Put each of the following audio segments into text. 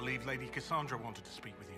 believe Lady Cassandra wanted to speak with you.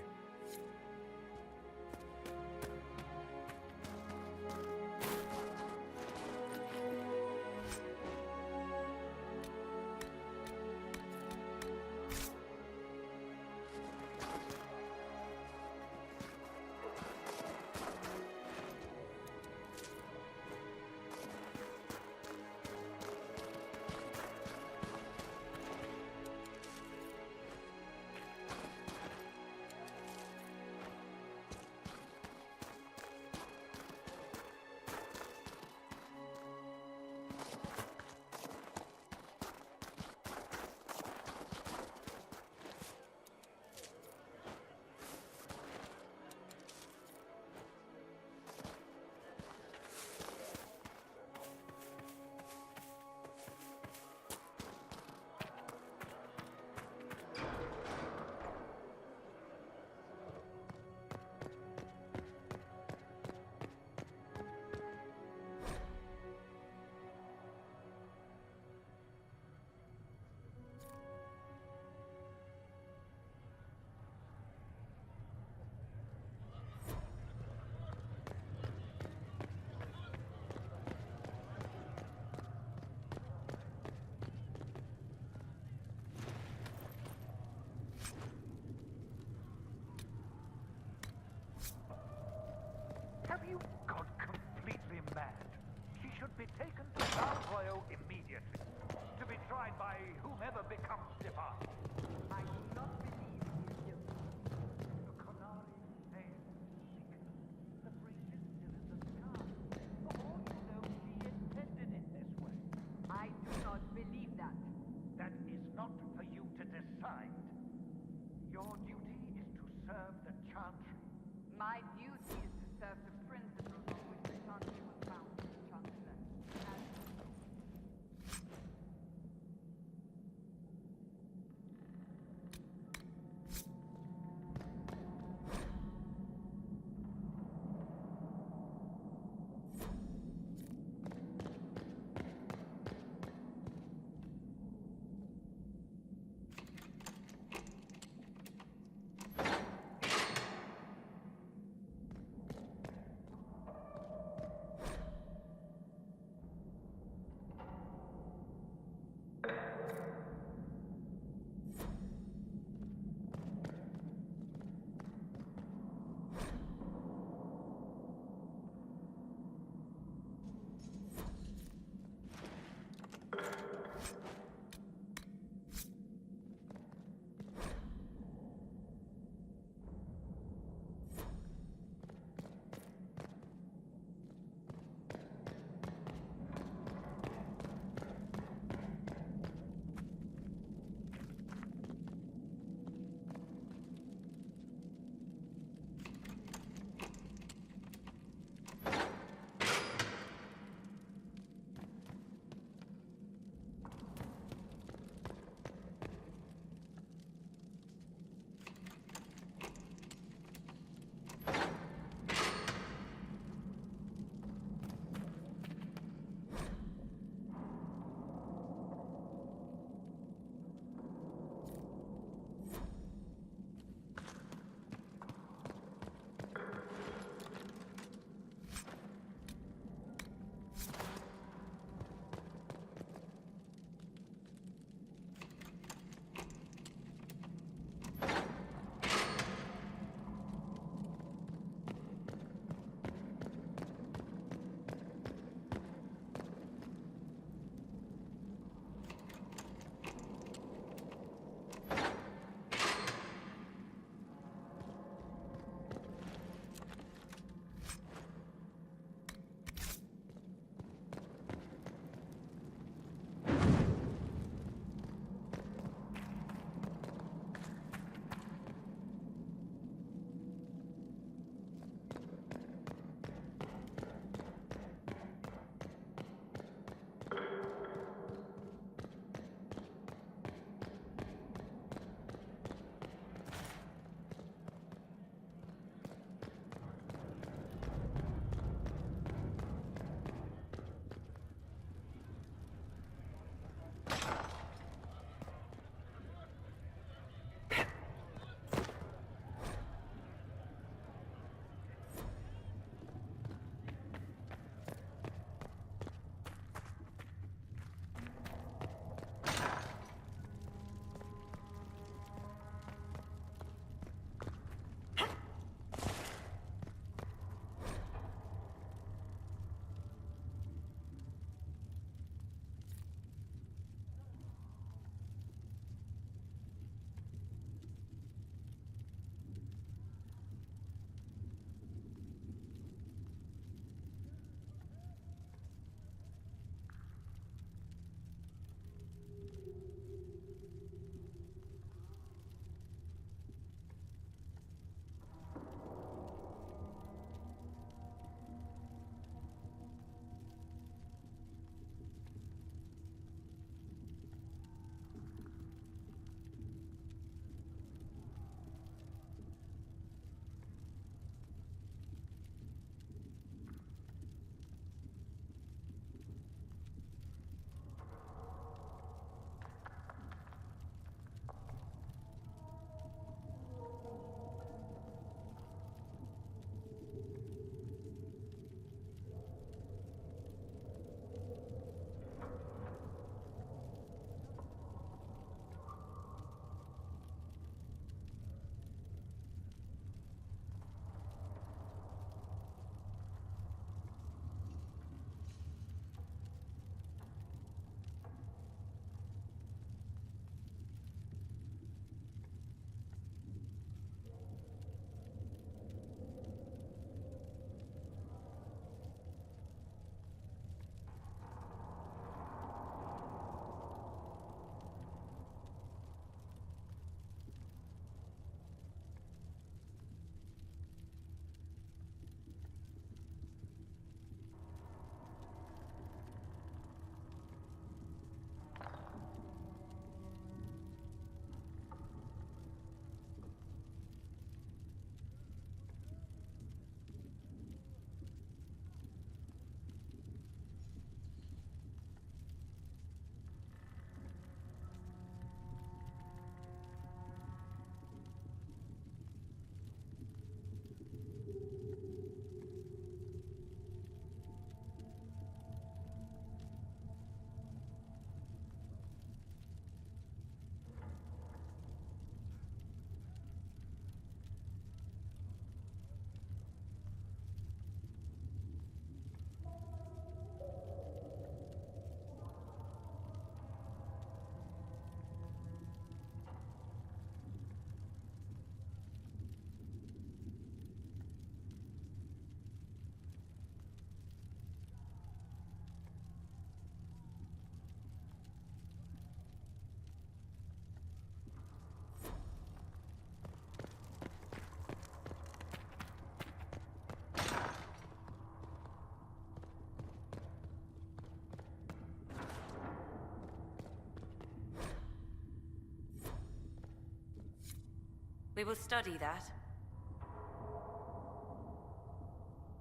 We will study that.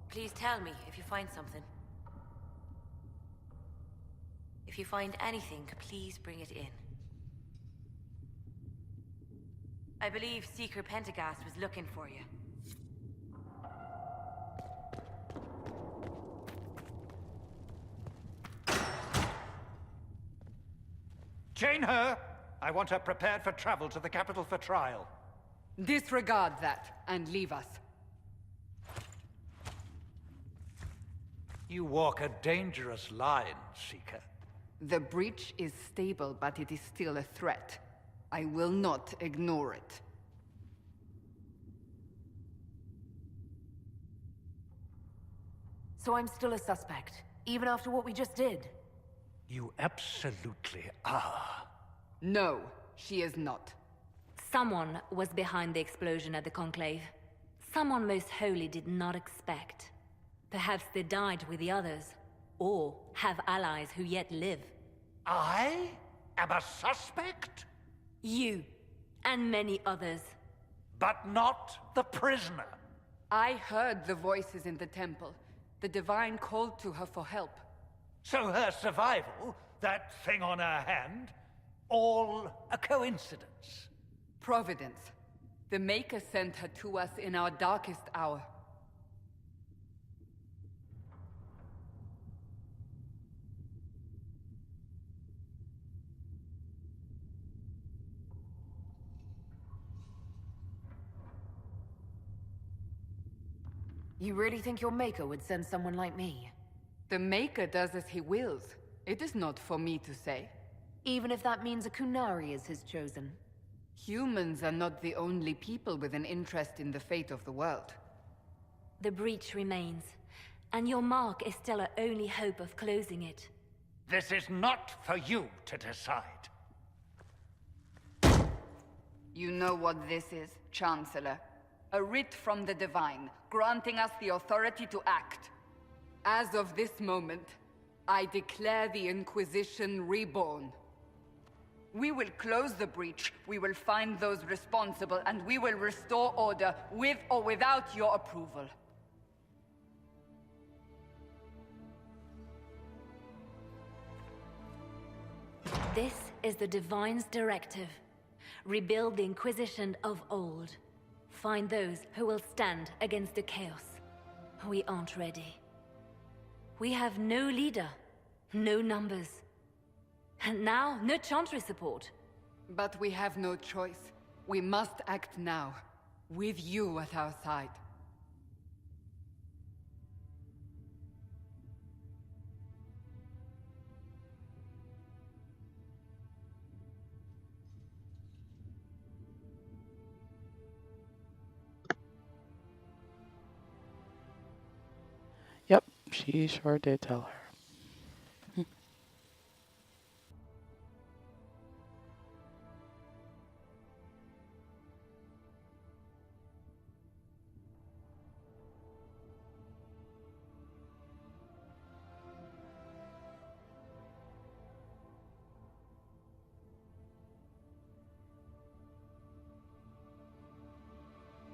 Please tell me if you find something. If you find anything, please bring it in. I believe Seeker Pentagast was looking for you. Chain her! I want her prepared for travel to the capital for trial. Disregard that, and leave us. You walk a dangerous line, Seeker. The breach is stable, but it is still a threat. I will not ignore it. So I'm still a suspect, even after what we just did? You absolutely are. No, she is not. Someone was behind the explosion at the Conclave. Someone Most Holy did not expect. Perhaps they died with the others, or have allies who yet live. I am a suspect? You, and many others. But not the prisoner. I heard the voices in the temple. The Divine called to her for help. So her survival, that thing on her hand, all a coincidence? Providence. The Maker sent her to us in our darkest hour. You really think your Maker would send someone like me? The Maker does as he wills. It is not for me to say. Even if that means a Kunari is his chosen? Humans are not the only people with an interest in the fate of the world. The breach remains, and your mark is still our only hope of closing it. This is not for you to decide. You know what this is, Chancellor. A writ from the Divine, granting us the authority to act. As of this moment, I declare the Inquisition reborn. We will close the breach, we will find those responsible, and we will restore order with or without your approval. This is the Divine's directive. Rebuild the Inquisition of old. Find those who will stand against the chaos. We aren't ready. We have no leader, no numbers. And now, no Chantry support. But we have no choice. We must act now, with you at our side. Yep, she sure did tell her.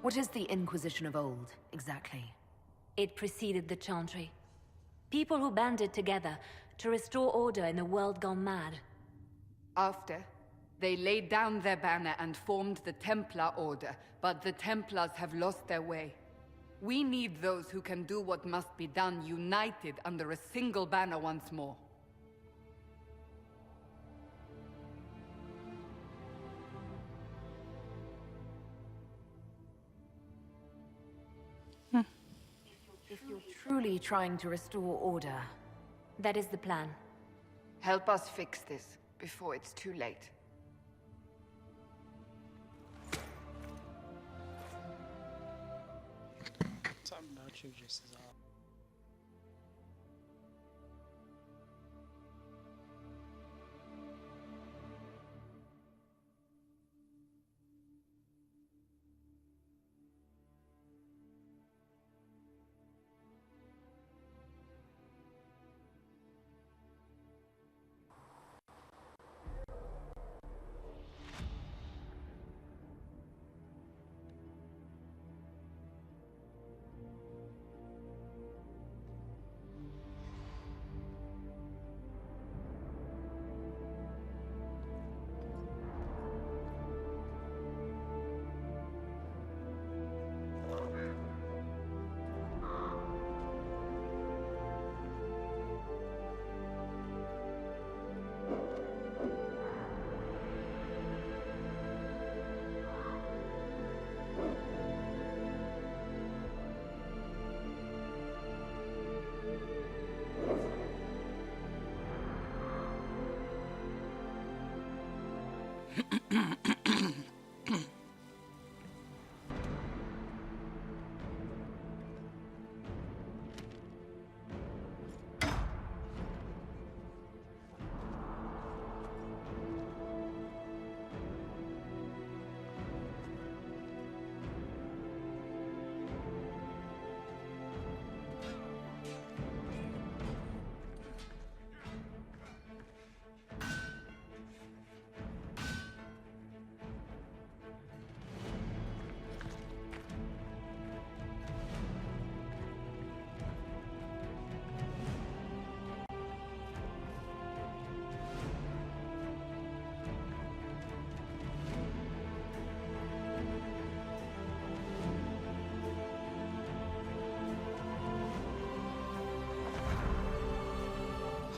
What is the Inquisition of old, exactly? It preceded the Chantry. People who banded together to restore order in a world gone mad. After, they laid down their banner and formed the Templar Order, but the Templars have lost their way. We need those who can do what must be done, united under a single banner once more. If you're truly trying to restore order, That is the plan. Help us fix this, before it's too late. Something about you just is off.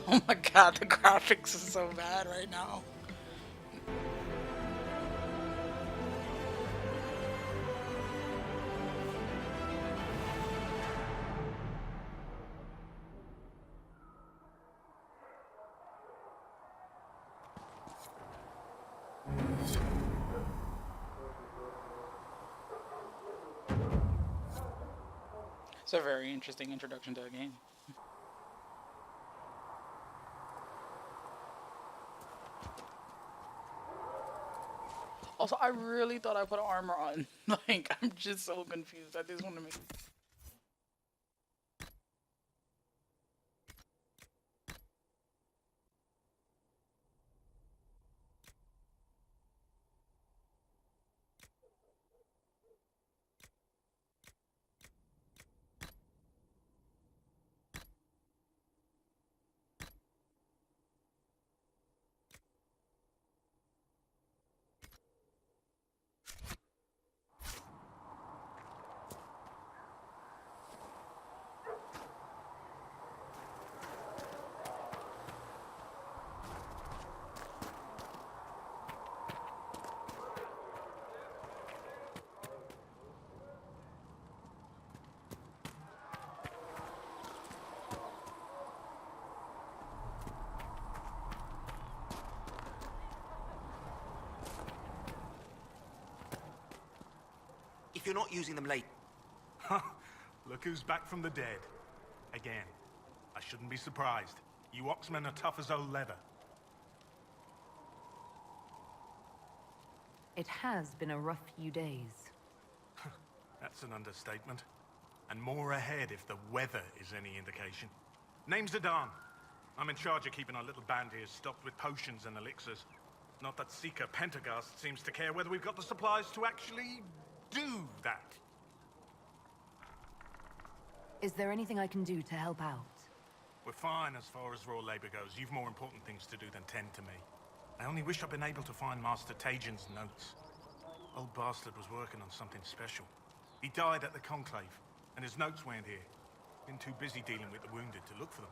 Oh my god, the graphics are so bad right now. It's a very interesting introduction to a game. Also, I really thought I put armor on. Like, I'm just so confused. I just want to make... If you're not using them late... Look who's back from the dead. Again. I shouldn't be surprised. You Oxmen are tough as old leather. It has been a rough few days. That's an understatement. And more ahead if the weather is any indication. Name's Adan. I'm in charge of keeping our little band here stocked with potions and elixirs. Not that Seeker Pentagast seems to care whether we've got the supplies to actually do that. Is there anything I can do to help out? We're fine as far as raw labor goes. You've more important things to do than tend to me. I only wish I'd been able to find Master Tajin's notes. Old bastard was working on something special. He died at the Conclave, and his notes weren't here. Been too busy dealing with the wounded to look for them.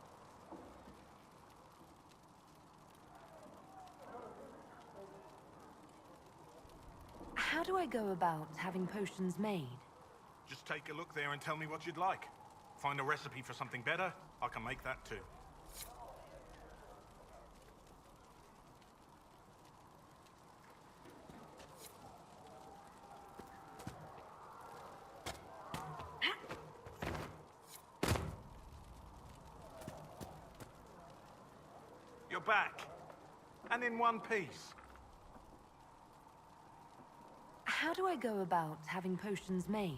How do I go about having potions made? Just take a look there and tell me what you'd like. Find a recipe for something better, I can make that too. You're back. And in one piece. How do I go about having potions made?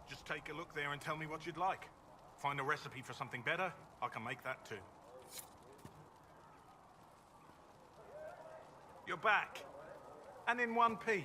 Just take a look there and tell me what you'd like. Find a recipe for something better, I can make that too. You're back. And in one piece.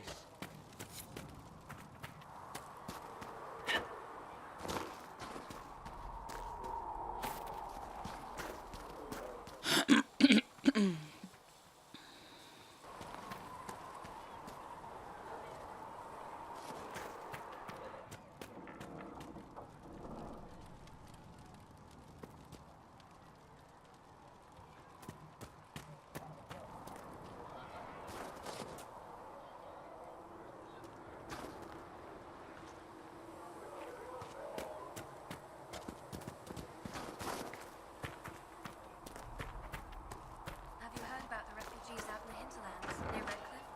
Have you heard about the refugees out in the hinterlands near Redcliffe?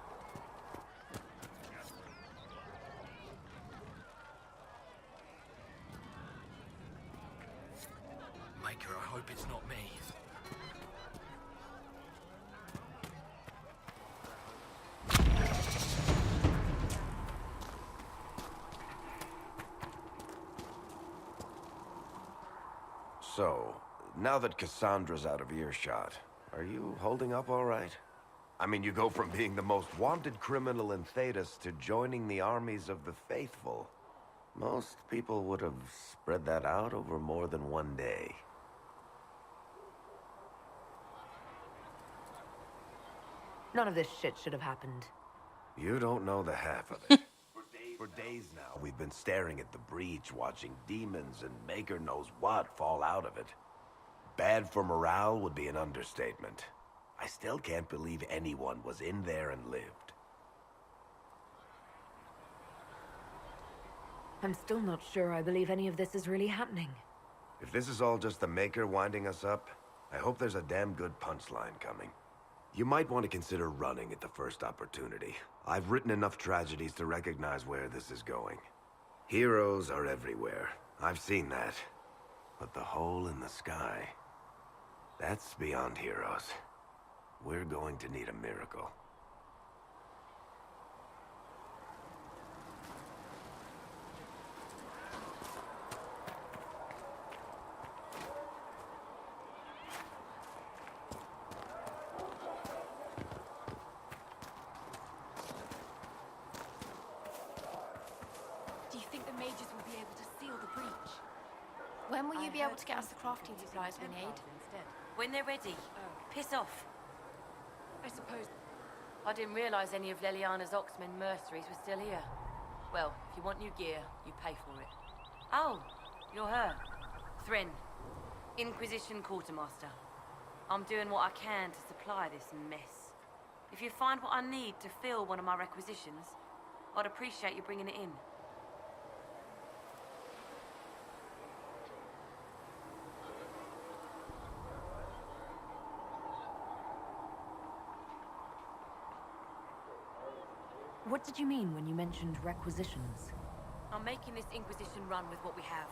Maker, I hope it's not me. So, now that Cassandra's out of earshot, are you holding up all right? I mean, you go from being the most wanted criminal in Thedas to joining the armies of the faithful. Most people would have spread that out over more than one day. None of this shit should have happened. You don't know the half of it. For days now, we've been staring at the breach, watching demons and Maker knows what fall out of it. Bad for morale would be an understatement. I still can't believe anyone was in there and lived. I'm still not sure I believe any of this is really happening. If this is all just the Maker winding us up, I hope there's a damn good punchline coming. You might want to consider running at the first opportunity. I've written enough tragedies to recognize where this is going. Heroes are everywhere. I've seen that. But the hole in the sky... that's beyond heroes. We're going to need a miracle. Do you think the mages will be able to seal the breach? When will you be able to get us the crafting supplies we need? When they're ready. Piss off. I suppose. I didn't realize any of Leliana's Oxmen mercenaries were still here. Well, if you want new gear, you pay for it. Oh, you're her. Thren, Inquisition Quartermaster. I'm doing what I can to supply this mess. If you find what I need to fill one of my requisitions, I'd appreciate you bringing it in. What did you mean when you mentioned requisitions? I'm making this Inquisition run with what we have,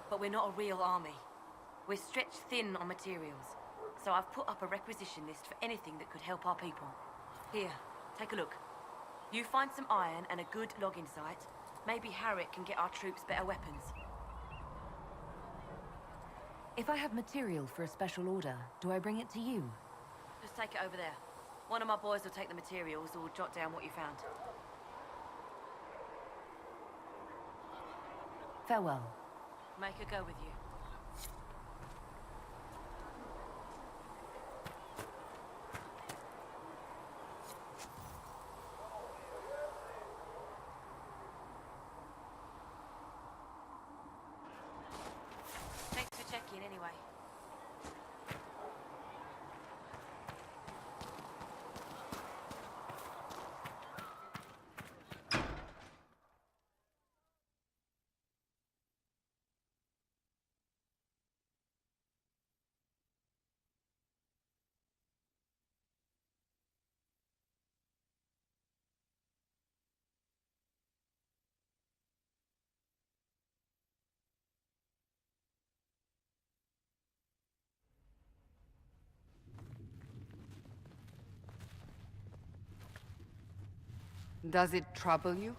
but we're not a real army. We're stretched thin on materials, so I've put up a requisition list for anything that could help our people. Here, take a look. You find some iron and a good logging site, maybe Harriet can get our troops better weapons. If I have material for a special order, do I bring it to you? Just take it over there. One of my boys will take the materials or jot down what you found. Farewell. Make her go with you. Thanks for checking anyway. Does it trouble you?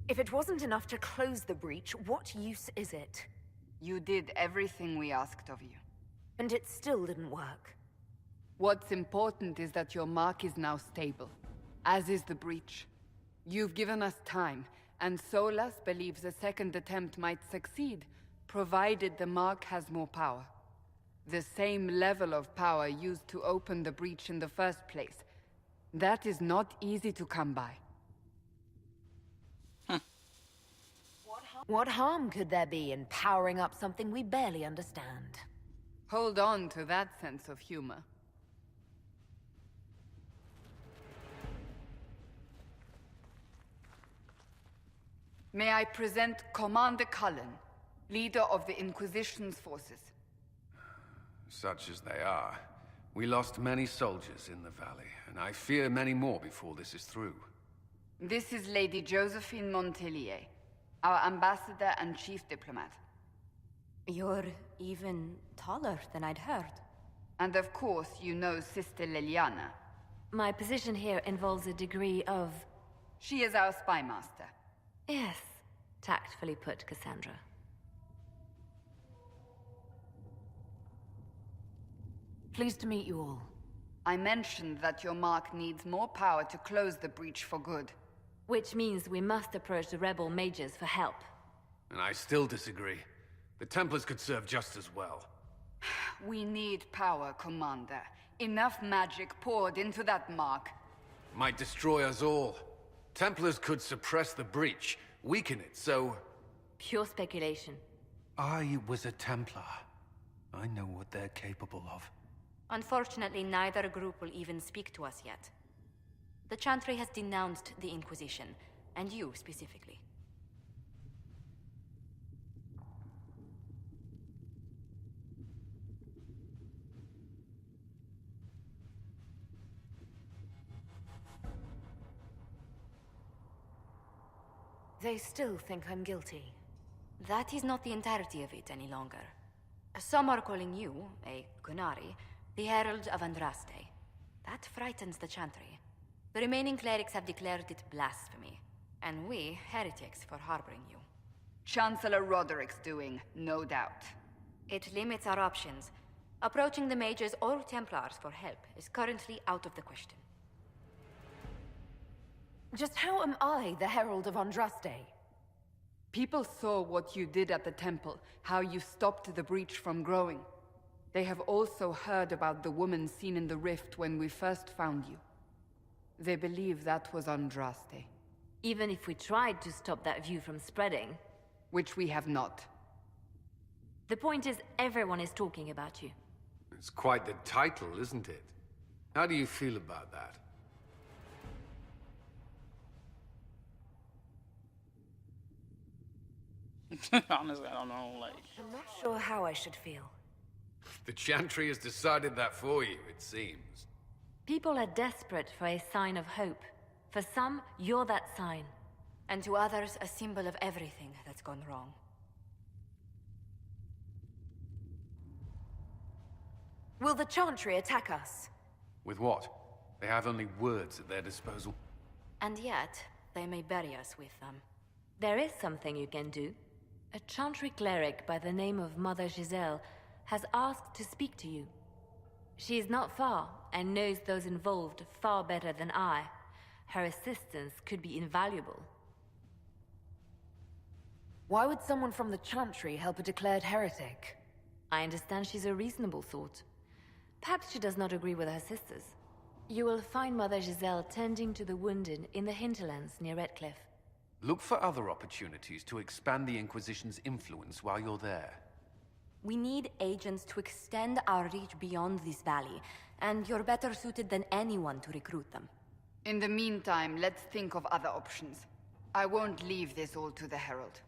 If it wasn't enough to close the breach, what use is it? You did everything we asked of you. And it still didn't work. What's important is that your mark is now stable, as is the breach. You've given us time, and Solas believes a second attempt might succeed, provided the mark has more power. The same level of power used to open the breach in the first place. That is not easy to come by. What harm could there be in powering up something we barely understand? Hold on to that sense of humor. May I present Commander Cullen, leader of the Inquisition's forces. Such as they are. We lost many soldiers in the valley, and I fear many more before this is through. This is Lady Josephine Montelier, our ambassador and chief diplomat. You're even taller than I'd heard. And of course, you know Sister Leliana. My position here involves a degree of... She is our spy master. Yes, tactfully put, Cassandra. Pleased to meet you all. I mentioned that your mark needs more power to close the breach for good. Which means we must approach the rebel mages for help. And I still disagree. The Templars could serve just as well. We need power, Commander. Enough magic poured into that mark. Might destroy us all. Templars could suppress the breach, weaken it, so... Pure speculation. I was a Templar. I know what they're capable of. Unfortunately, neither group will even speak to us yet. The Chantry has denounced the Inquisition, and you specifically. They still think I'm guilty. That is not the entirety of it any longer. Some are calling you, a Gunari, the Herald of Andraste. That frightens the Chantry. The remaining clerics have declared it blasphemy, and we, heretics, for harboring you. Chancellor Roderick's doing, no doubt. It limits our options. Approaching the mages or Templars for help is currently out of the question. Just how am I the Herald of Andraste? People saw what you did at the temple, how you stopped the breach from growing. They have also heard about the woman seen in the rift when we first found you. They believe that was Andraste. Even if we tried to stop that view from spreading... Which we have not. The point is, everyone is talking about you. It's quite the title, isn't it? How do you feel about that? Honestly, I don't know, like... I'm not sure how I should feel. The Chantry has decided that for you, it seems. People are desperate for a sign of hope. For some, you're that sign. And to others, a symbol of everything that's gone wrong. Will the Chantry attack us? With what? They have only words at their disposal. And yet, they may bury us with them. There is something you can do. A Chantry cleric by the name of Mother Giselle has asked to speak to you. She is not far, and knows those involved far better than I. Her assistance could be invaluable. Why would someone from the Chantry help a declared heretic? I understand she's a reasonable sort. Perhaps she does not agree with her sisters. You will find Mother Giselle tending to the wounded in the hinterlands near Redcliffe. Look for other opportunities to expand the Inquisition's influence while you're there. We need agents to extend our reach beyond this valley, and you're better suited than anyone to recruit them. In the meantime, let's think of other options. I won't leave this all to the Herald.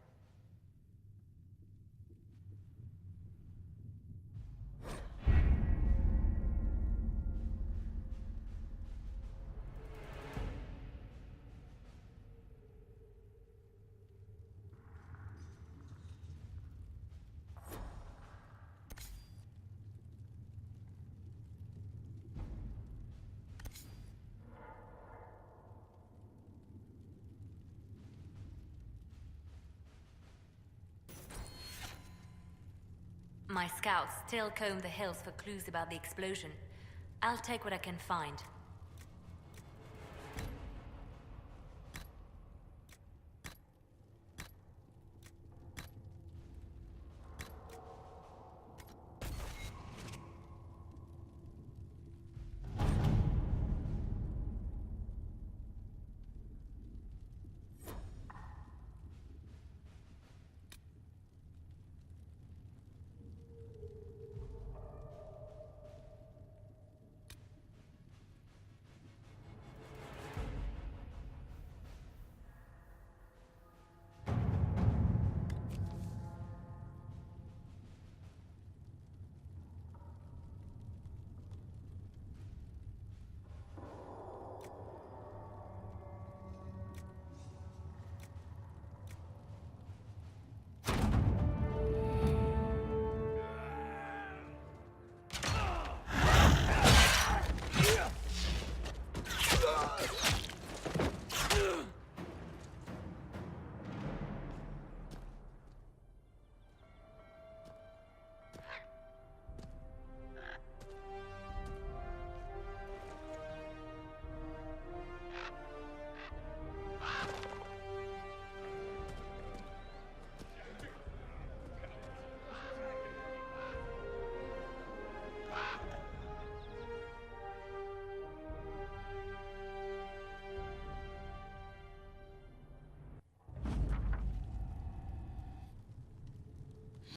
My scouts still comb the hills for clues about the explosion. I'll take what I can find.